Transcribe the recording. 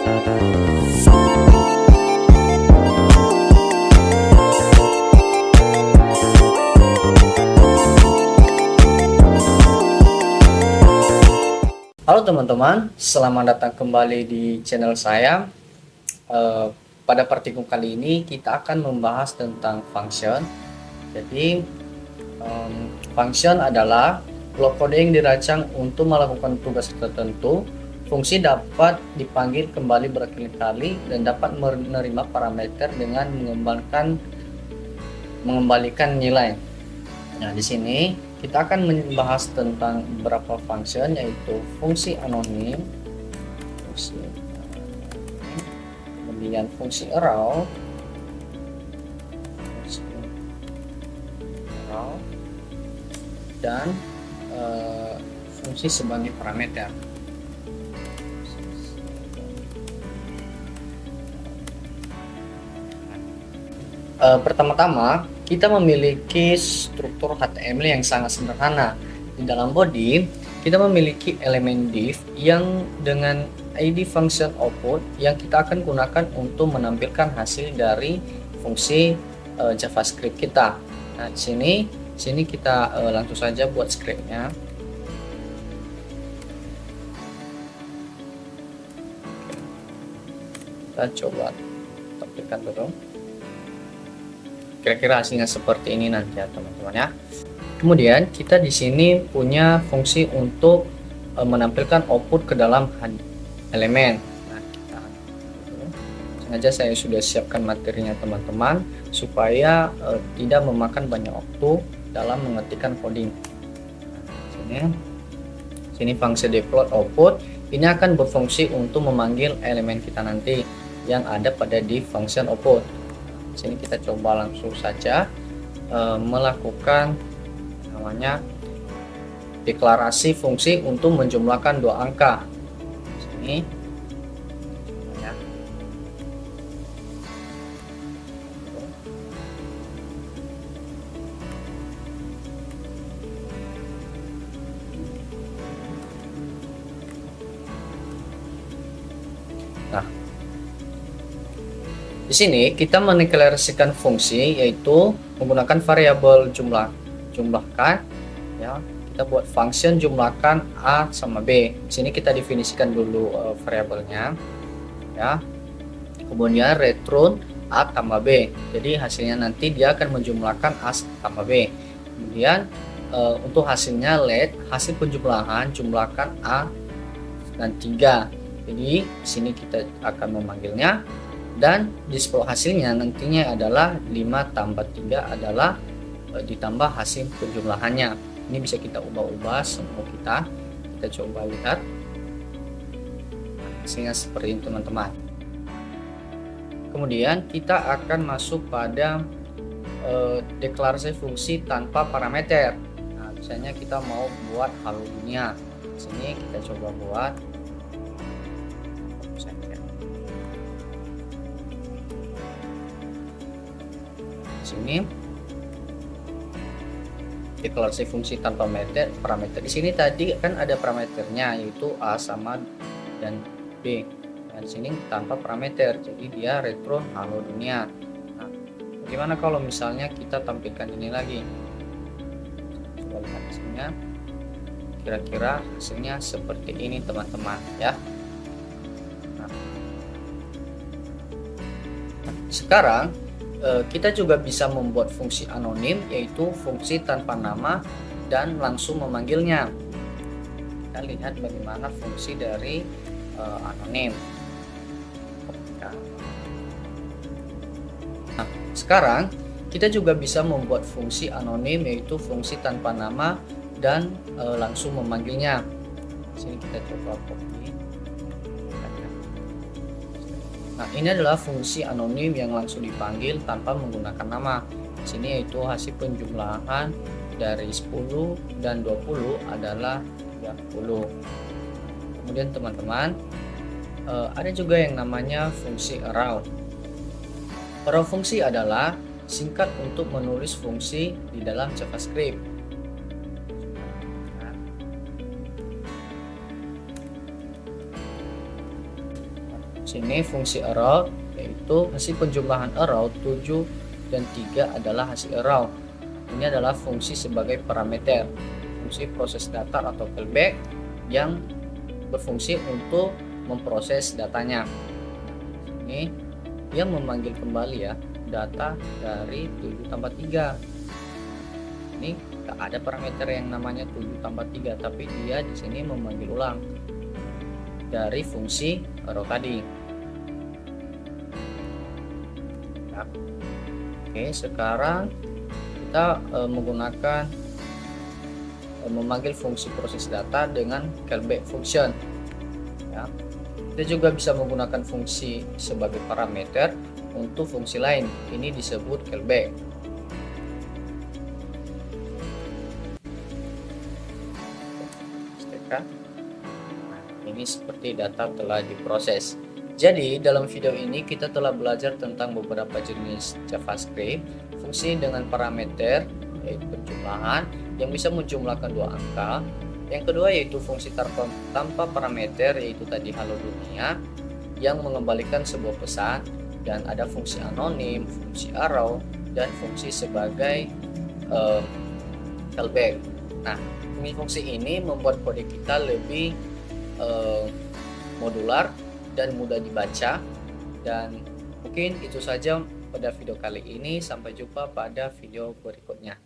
Halo teman-teman, selamat datang kembali di channel saya. Pada partikel kali ini kita akan membahas tentang function. Jadi function adalah blok kode yang dirancang untuk melakukan tugas tertentu. Fungsi dapat dipanggil kembali berkali-kali dan dapat menerima parameter dengan mengembalikan nilai. Nah, di sini kita akan membahas tentang beberapa function, yaitu fungsi anonim, kemudian fungsi arrow, dan fungsi sebagai parameter. Pertama-tama kita memiliki struktur HTML yang sangat sederhana. Di dalam body kita memiliki elemen div yang dengan ID function output yang kita akan gunakan untuk menampilkan hasil dari fungsi JavaScript kita. Nah, di sini kita langsung saja buat scriptnya. Kita coba tampilkan dulu. Kira-kira hasilnya seperti ini nanti ya teman-teman ya. Kemudian kita di sini punya fungsi untuk menampilkan output ke dalam elemen. Nah, sengaja saya sudah siapkan materinya teman-teman supaya tidak memakan banyak waktu dalam mengetikkan coding. Sini fungsi deploy output ini akan berfungsi untuk memanggil elemen kita nanti yang ada pada di function output. Sini kita coba langsung saja melakukan namanya deklarasi fungsi untuk menjumlahkan dua angka. Sini ya. Nah, di sini kita mendeklarasikan fungsi, yaitu menggunakan variabel jumlahkan ya. Kita buat function jumlahkan A sama B. Di sini kita definisikan dulu variabelnya ya. Kemudian return A tambah B. Jadi hasilnya nanti dia akan menjumlahkan A tambah B. Kemudian untuk hasilnya let hasil penjumlahan jumlahkan A dan 3. Jadi di sini kita akan memanggilnya, dan display hasilnya nantinya adalah 5 tambah 3 adalah ditambah hasil penjumlahannya. Ini bisa kita ubah-ubah semua kita coba lihat hasilnya seperti ini teman-teman. Kemudian kita akan masuk pada deklarasi fungsi tanpa parameter. Nah, misalnya kita mau buat halo dunia, sini kita coba buat sini deklarasi fungsi tanpa parameter. Di sini tadi kan ada parameternya, yaitu A sama dan B. Dan sini tanpa parameter, jadi dia return halo dunia. Nah, bagaimana kalau misalnya kita tampilkan ini lagi? Coba lihat hasilnya. Kira-kira hasilnya seperti ini teman-teman ya. Nah, sekarang kita juga bisa membuat fungsi anonim, yaitu fungsi tanpa nama dan langsung memanggilnya. Kita lihat bagaimana fungsi dari anonim. Nah, sekarang kita juga bisa membuat fungsi anonim, yaitu fungsi tanpa nama dan langsung memanggilnya. Sini kita coba copy. Nah, ini adalah fungsi anonim yang langsung dipanggil tanpa menggunakan nama. Di sini yaitu hasil penjumlahan dari 10 dan 20 adalah 30. Kemudian teman-teman, ada juga yang namanya fungsi arrow. Arrow fungsi adalah singkat untuk menulis fungsi di dalam JavaScript. Sini fungsi arrow yaitu hasil penjumlahan arrow 7 dan 3 adalah hasil arrow. Ini adalah fungsi sebagai parameter, fungsi proses data atau callback yang berfungsi untuk memproses datanya. Ini dia memanggil kembali ya data dari 7 tambah 3. Ini tak ada parameter yang namanya 7 tambah 3, tapi dia di sini memanggil ulang dari fungsi arrow tadi. Oke, sekarang kita menggunakan memanggil fungsi proses data dengan callback function ya. Kita juga bisa menggunakan fungsi sebagai parameter untuk fungsi lain, ini disebut callback. Ini seperti data telah diproses. Jadi dalam video ini kita telah belajar tentang beberapa jenis JavaScript, fungsi dengan parameter yaitu penjumlahan yang bisa menjumlahkan 2 angka. Yang kedua yaitu fungsi tanpa parameter yaitu tadi halo dunia yang mengembalikan sebuah pesan, dan ada fungsi anonim, fungsi arrow, dan fungsi sebagai callback. Nah, fungsi ini membuat kode kita lebih modular dan mudah dibaca. Dan mungkin itu saja pada video kali ini. Sampai jumpa pada video berikutnya.